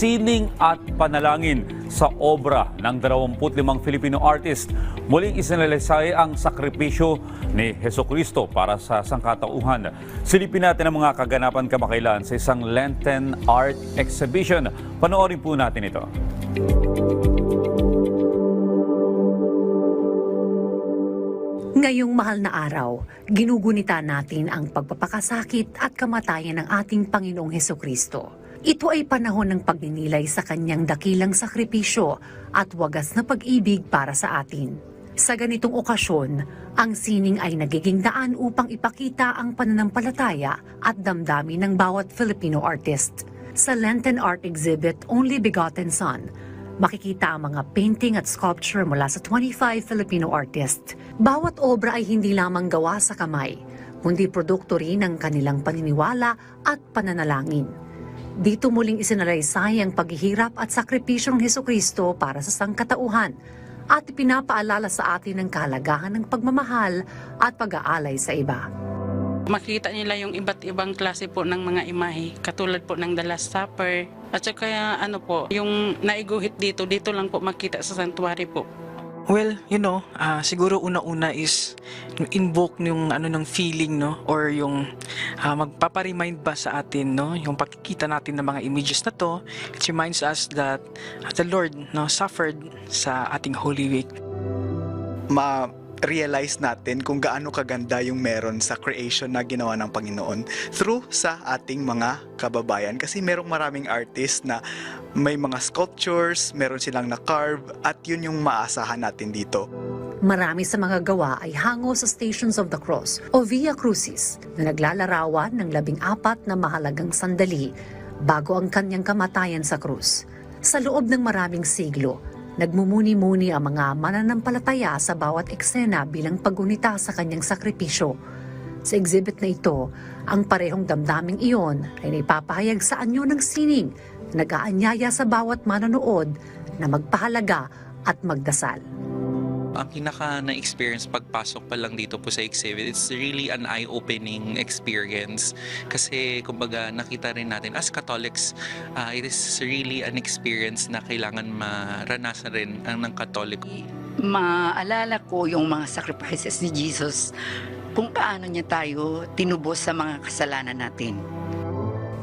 sining at panalangin sa obra ng 25 Filipino artist. Muling isinalaysay ang sakripisyo ni Hesukristo para sa sangkatauhan. Silipin natin ang mga kaganapan kamakailan sa isang Lenten art exhibition. Panoorin po natin ito. Ngayong mahal na araw, ginugunita natin ang pagpapakasakit at kamatayan ng ating Panginoong Hesukristo. Ito ay panahon ng pagninilay sa kanyang dakilang sakripisyo at wagas na pag-ibig para sa atin. Sa ganitong okasyon, ang sining ay nagiging daan upang ipakita ang pananampalataya at damdamin ng bawat Filipino artist. Sa Lenten Art Exhibit Only Begotten Son, makikita ang mga painting at sculpture mula sa 25 Filipino artists. Bawat obra ay hindi lamang gawa sa kamay, kundi produkto rin ng kanilang paniniwala at pananalangin. Dito muling isinalaysay ang paghihirap at sakripisyong Hesukristo para sa sangkatauhan at pinapaalala sa atin ang kahalagahan ng pagmamahal at pag-aalay sa iba. Makita nila yung iba't ibang klase po ng mga imahe, katulad po ng The Last Supper. At saka yung naiguhit dito lang po makita sa sanctuary po. Well, siguro una-una is invoke yung ng feeling, no, or yung magpapa-remind ba sa atin, no, yung pagkikita natin ng mga images na to. It reminds us that the Lord, no, suffered sa ating Holy Week. Ma-realize natin kung gaano kaganda yung meron sa creation na ginawa ng Panginoon through sa ating mga kababayan. Kasi merong maraming artist na may mga sculptures, meron silang na-carve, at yun yung maasahan natin dito. Marami sa mga gawa ay hango sa Stations of the Cross o Via Crucis na naglalarawan ng 14 na mahalagang sandali bago ang kanyang kamatayan sa krus. Sa loob ng maraming siglo, nagmumuni-muni ang mga mananampalataya sa bawat eksena bilang paggunita sa kanyang sakripisyo. Sa exhibit na ito, ang parehong damdaming iyon ay naipapahayag sa anyo ng sining, nag-aanyaya sa bawat manonood na magpahalaga at magdasal. Ang pinaka na-experience pagpasok pa lang dito po sa exhibit, it's really an eye-opening experience. Kasi kumbaga nakita rin natin as Catholics, it is really an experience na kailangan maranasan rin ng Katoliko. Maalala ko yung mga sacrifices ni Jesus, kung paano niya tayo tinubos sa mga kasalanan natin.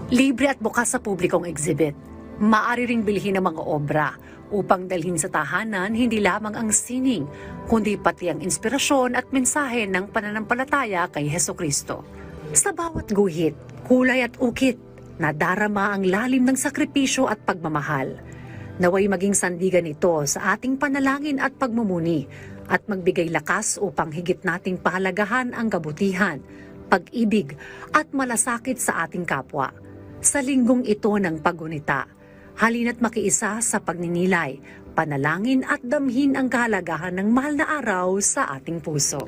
Libre at bukas sa publikong exhibit. Maaari ring bilhin ang mga obra upang dalhin sa tahanan hindi lamang ang sining, kundi pati ang inspirasyon at mensahe ng pananampalataya kay Hesukristo. Sa bawat guhit, kulay at ukit, nadarama ang lalim ng sakripisyo at pagmamahal. Naway maging sandigan ito sa ating panalangin at pagmumuni at magbigay lakas upang higit nating pahalagahan ang kabutihan, pag-ibig at malasakit sa ating kapwa. Sa linggong ito ng paggunita, halina't makiisa sa pagninilay, panalangin at damhin ang kahalagahan ng mahal na araw sa ating puso.